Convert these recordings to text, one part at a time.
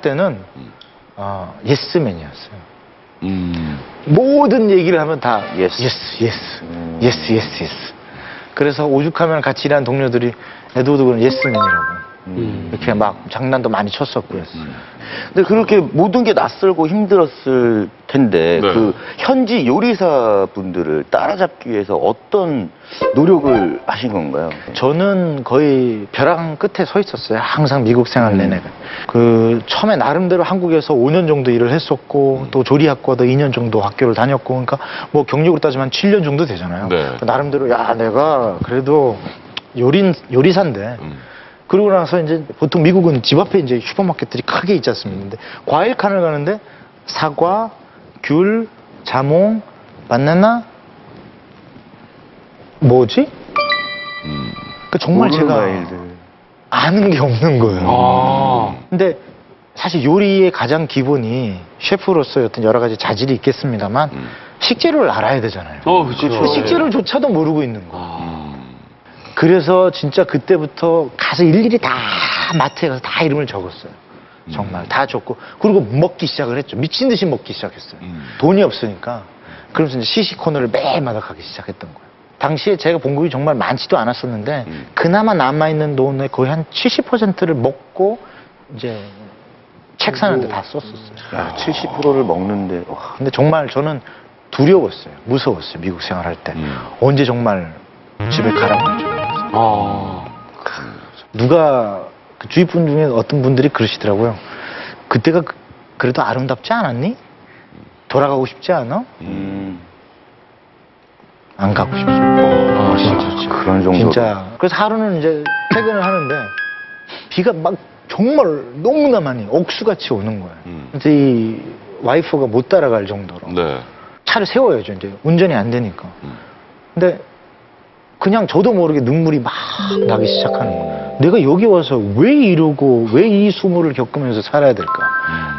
때는 예스맨이었어요. 모든 얘기를 하면 다 예스. 그래서 오죽하면 같이 일하는 동료들이 에드워드는 예스맨이라고 이렇게 막 장난도 많이 쳤었고요. 근데 그렇게 모든 게 낯설고 힘들었을 텐데 네. 그 현지 요리사 분들을 따라잡기 위해서 어떤 노력을 하신 건가요? 저는 거의 벼랑 끝에 서 있었어요. 항상 미국 생활 내내. 그 처음에 나름대로 한국에서 5년 정도 일을 했었고 또 조리학과도 2년 정도 학교를 다녔고 그러니까 뭐 경력으로 따지면 7년 정도 되잖아요. 네. 나름대로 야 내가 그래도 요리사인데 그러고 나서 이제 보통 미국은 집 앞에 이제 슈퍼마켓들이 크게 있지 않습니까? 근데 과일 칸을 가는데 사과, 귤, 자몽, 바나나 뭐지? 그 정말 모르는 제가 과일들. 아는 게 없는 거예요. 근데 사실 요리의 가장 기본이 셰프로서의 어떤 여러 가지 자질이 있겠습니다만 식재료를 알아야 되잖아요. 그렇죠. 식재료조차도 모르고 있는 거. 그래서 진짜 그때부터 가서 일일이 다 마트에 가서 다 이름을 적었어요. 정말 다 적고 그리고 먹기 시작을 했죠. 미친 듯이 먹기 시작했어요. 돈이 없으니까. 그러면서 이제 시식 코너를 매일마다 가기 시작했던 거예요. 당시에 제가 봉급이 정말 많지도 않았었는데 그나마 남아있는 돈의 거의 한 70%를 먹고 이제 책 사는데 다 썼었어요. 야, 70%를 먹는데 와. 근데 정말 저는 두려웠어요. 무서웠어요. 미국 생활할 때. 언제 정말 집에 가라고 하죠. 누가 그 주위 분 중에 어떤 분들이 그러시더라고요. 그때가 그래도 아름답지 않았니? 돌아가고 싶지 않아? 안 가고 싶죠. 진짜 그런 정도. 진짜. 그래서 하루는 이제 퇴근을 하는데 비가 막 정말 너무나 많이 억수같이 오는 거예요. 그래서 이 와이프가 못 따라갈 정도로 네. 차를 세워야죠. 이제 운전이 안 되니까. 근데 그냥 저도 모르게 눈물이 막 나기 시작하는 거예요. 내가 여기 와서 왜 이러고 왜 이 수모를 겪으면서 살아야 될까?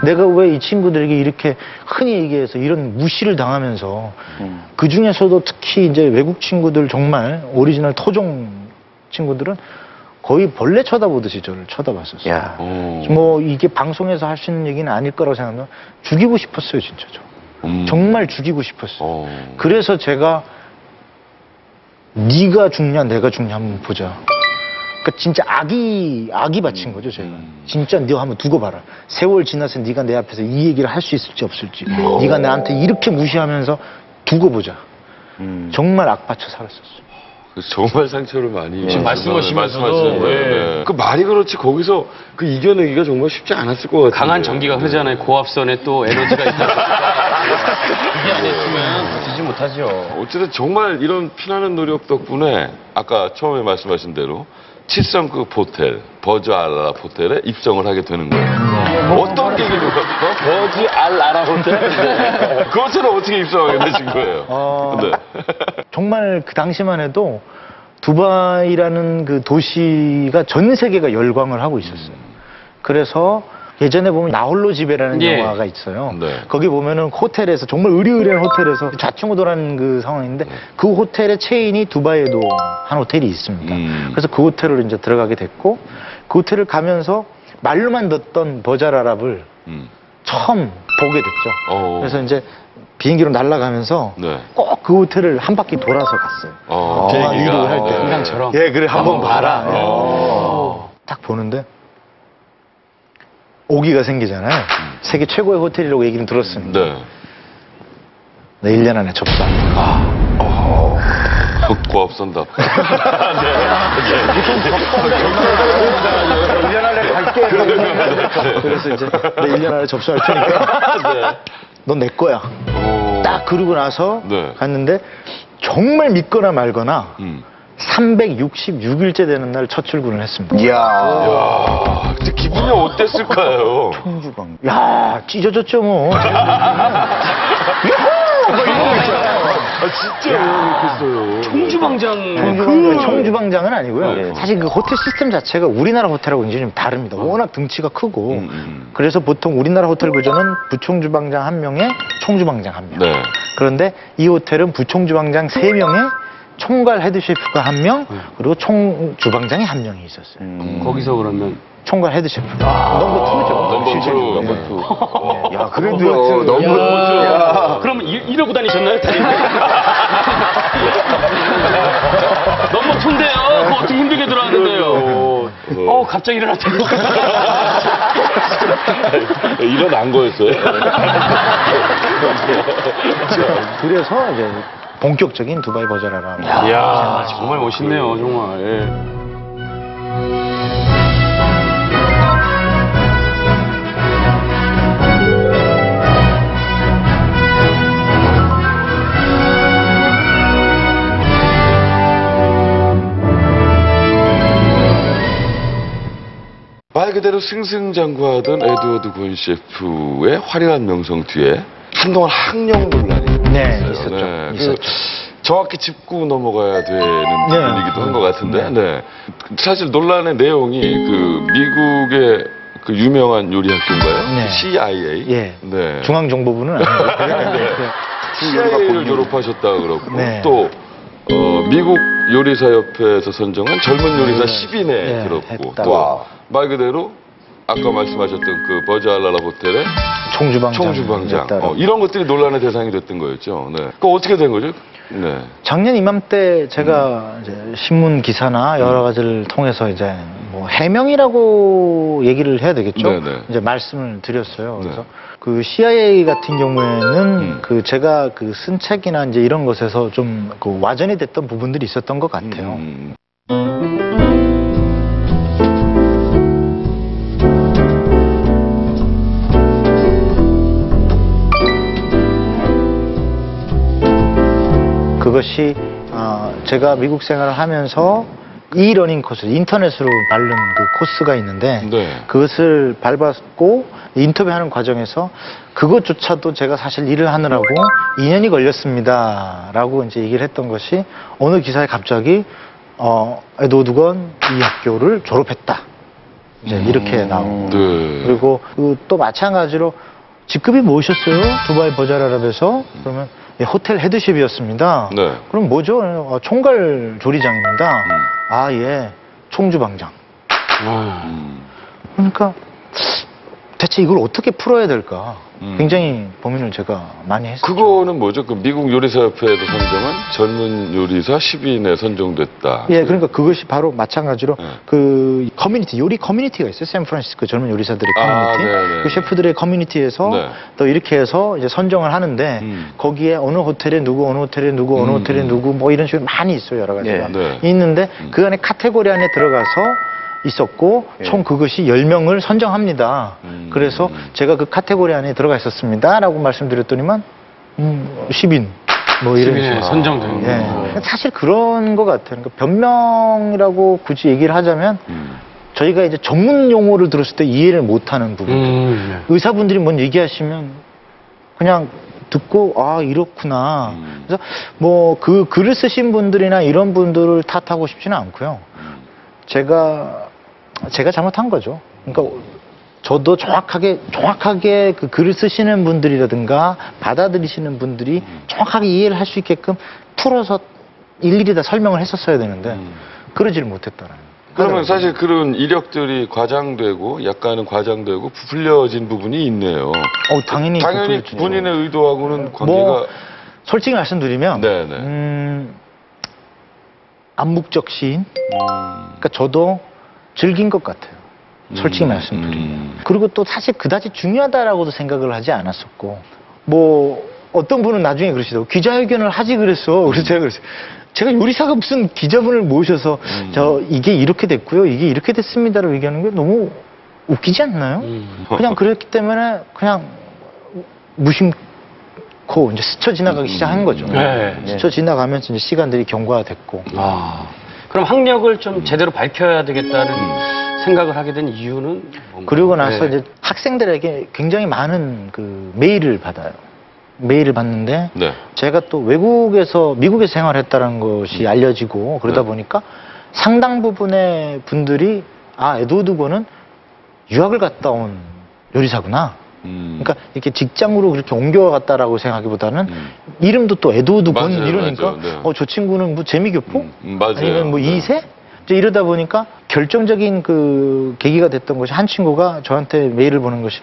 내가 왜 이 친구들에게 이렇게 흔히 얘기해서 이런 무시를 당하면서 그 중에서도 특히 이제 외국 친구들 정말 오리지널 토종 친구들은 거의 벌레 쳐다보듯이 저를 쳐다봤었어요. 야. 뭐 이게 방송에서 할 수 있는 얘기는 아닐 거라고 생각하면 죽이고 싶었어요, 진짜 저. 정말 죽이고 싶었어요. 그래서 제가 네가 죽냐 내가 죽냐 한번 보자. 그러니까 진짜 악이 바친 거죠 제가. 진짜 너 한번 두고 봐라. 세월 지나서 네가 내 앞에서 이 얘기를 할 수 있을지 없을지. 네가 나한테 이렇게 무시하면서 두고 보자. 정말 악 바쳐 살았었어요. 정말 상처를 많이 지금 말씀하시면서도 말씀하시는 예. 거예요. 그 말이 그렇지 거기서 그 이겨내기가 정말 쉽지 않았을 것 같아요. 강한 전기가 흐르잖아요. 고압선에 또 에너지가 있다. 그게 안 했으면 버티지 못하죠. 어쨌든 정말 이런 피나는 노력 덕분에 아까 처음에 말씀하신 대로 7성급 호텔, 버즈 알라 호텔에 입성을 하게 되는 거예요. 어떤 계기로 버즈 알라 호텔? 그것으로 어떻게 입성하게 되신 거예요? 네. 정말 그 당시만 해도 두바이라는 그 도시가 전 세계가 열광을 하고 있었어요. 그래서 예전에 보면 나홀로 집에라는 예. 영화가 있어요. 네. 거기 보면은 호텔에서 정말 의리의리한 호텔에서 좌충우돌하는 그 상황인데 그 호텔의 체인이 두바이에도 한 호텔이 있습니다. 그래서 그 호텔을 이제 들어가게 됐고 그 호텔을 가면서 말로만 듣던 버자라랍을 처음 보게 됐죠. 그래서 이제 비행기로 날아가면서 네. 꼭 그 호텔을 한 바퀴 돌아서 갔어요. 비행기가. 이동을 할 때. 인상처럼. 예, 그래 한번 봐라. 딱 보는데 오기가 생기잖아요. 세계 최고의 호텔이라고 얘기는 들었습니다. 네. 나 1년 안에 접수한다. 고압선답. 1년 안에 갈게. 그래서 이제 나 1년 안에 접수할 테니까 넌 내 거야. 딱 그러고 나서 네. 갔는데 정말 믿거나 말거나 366일째 되는 날 첫 출근을 했습니다. 이야. 야, 근데 기분이 어땠을까요? 청주방. 야, 찢어졌죠 뭐. 진짜 그랬어요. 청주방장. 청주방장은 아니고요. 네. 사실 그 호텔 시스템 자체가 우리나라 호텔하고 굉장히 좀 다릅니다. 워낙 등치가 크고. 그래서 보통 우리나라 호텔 구조는 부총주방장 1명에 총주방장 1명. 네. 그런데 이 호텔은 부총주방장 3명에 총괄 헤드셰프가 1명, 그리고 총주방장이 1명이 있었어요. 거기서 그러면 총괄 헤드 셰프. 넘버 2죠. 넘버 실제로. 투. 넘버 네. 투. 야, 그래도요. 넘버 야, 그럼 이러고 다니셨나요? 너무 톤데요. 그거 어떻게 힘들게 들어왔는데요. 갑자기 일어났다고. 일어난 거였어요. 그래서 이제 본격적인 두바이 버저라라. 이야, 정말 멋있네요, 정말. 예. 말 그대로 승승장구하던 에드워드 권 셰프의 화려한 명성 뒤에 한동안 학령 논란이 네, 있었어요. 있었죠. 그 있었죠. 정확히 짚고 넘어가야 되는 네. 부분이기도 한 것 같은데, 네. 네. 사실 논란의 내용이 그 미국의 그 유명한 요리 학교인가요? 네. 그 CIA. 예. 네. 중앙정보부는 아니고. CIA를 졸업하셨다 그러고 네. 또 미국 요리사협회에서 선정한 젊은 요리사 10인에 네, 들었고 했다. 또 말 그대로 아까 말씀하셨던 그 버즈 알라라 호텔의 총주방장 이런 것들이 논란의 대상이 됐던 거였죠. 네. 그거 어떻게 된 거죠? 네. 작년 이맘때 제가 이제 신문 기사나 여러 가지를 통해서 이제 뭐 해명이라고 얘기를 해야 되겠죠. 네네. 이제 말씀을 드렸어요. 그래서 네. 그 CIA 같은 경우에는 그 제가 그 쓴 책이나 이제 이런 것에서 좀 그 와전이 됐던 부분들이 있었던 것 같아요. 그것이 제가 미국 생활을 하면서 이러닝 코스, 인터넷으로 바른 그 코스가 있는데 네. 그것을 밟았고 인터뷰하는 과정에서 그것조차도 제가 사실 일을 하느라고 2년이 걸렸습니다라고 이제 얘기를 했던 것이 어느 기사에 갑자기 에드워드 건 이 학교를 졸업했다. 이제 이렇게 나오고 네. 그리고 또 마찬가지로 직급이 무엇이었어요? 두바이 버자라랍에서 그러면 예, 호텔 헤드셰프였습니다. 네. 그럼 뭐죠? 총괄 조리장입니다. 아, 예, 총주방장. 그러니까 대체 이걸 어떻게 풀어야 될까? 굉장히 고민을 제가 많이 했어요. 그거는 뭐죠? 그 미국 요리사협회에서 선정한 젊은 요리사 10인에 선정됐다. 예, 그러니까 그것이 바로 마찬가지로 네. 그 커뮤니티, 요리 커뮤니티가 있어요. 샌프란시스코 젊은 요리사들의 아, 커뮤니티. 네네. 그 셰프들의 커뮤니티에서 네. 또 이렇게 해서 이제 선정을 하는데 거기에 어느 호텔에 누구, 어느 호텔에 누구, 어느 호텔에 누구 뭐 이런 식으로 많이 있어요. 여러 가지가. 네. 있는데 그 안에 카테고리 안에 들어가서 있었고 총 그것이 10명을 선정합니다. 그래서 제가 그 카테고리 안에 들어가 있었습니다. 라고 말씀드렸더니만 10인 뭐 이런 10인에 식으로. 선정된 예. 사실 그런 것 같아요. 그러니까 변명이라고 굳이 얘기를 하자면 저희가 이제 전문 용어를 들었을 때 이해를 못하는 부분. 네. 의사분들이 뭔 얘기하시면 그냥 듣고 아 이렇구나. 그래서 뭐 그 글을 쓰신 분들이나 이런 분들을 탓하고 싶지는 않고요. 제가 잘못한 거죠. 그러니까 저도 정확하게 그 글을 쓰시는 분들이라든가 받아들이시는 분들이 정확하게 이해를 할 수 있게끔 풀어서 일일이 다 설명을 했었어야 되는데 그러지를 못했다는. 그러면 사실 그런 이력들이 과장되고 약간은 과장되고 부풀려진 부분이 있네요. 당연히 부풀려지죠. 본인의 의도하고는 관계가 뭐 솔직히 말씀드리면 네네. 암묵적 시인. 그러니까 저도 즐긴 것 같아요. 솔직히 말씀드리면. 그리고 또 사실 그다지 중요하다라고도 생각을 하지 않았었고, 뭐 어떤 분은 나중에 그러시더라고요. 기자회견을 하지 그랬어. 그래서 제가 그랬어요. 제가 요리사가 무슨 기자분을 모셔서 이게 이렇게 됐고요, 이게 이렇게 됐습니다라고 얘기하는 게 너무 웃기지 않나요? 그냥 그랬기 때문에 그냥 무심코 이제 스쳐 지나가기 시작한 거죠. 네. 스쳐 지나가면서 이제 시간들이 경과됐고. 그럼 학력을 좀 제대로 밝혀야 되겠다는 생각을 하게 된 이유는 뭔가요? 그리고 나서 네. 이제 학생들에게 굉장히 많은 그 메일을 받아요. 메일을 받는데 네. 제가 또 미국에서 생활했다는 것이 알려지고 그러다 네. 보니까 상당 부분의 분들이 에드워드 건은 유학을 갔다 온 요리사구나. 그러니까 이렇게 직장으로 그렇게 옮겨갔다라고 생각하기보다는 이름도 또 에드워드 건 맞아요, 이러니까 맞아요. 네. 저 친구는 뭐 재미교포? 맞아요. 아니면 뭐 네. 2세? 이제 이러다 보니까 결정적인 그 계기가 됐던 것이 한 친구가 저한테 메일을 보는 것이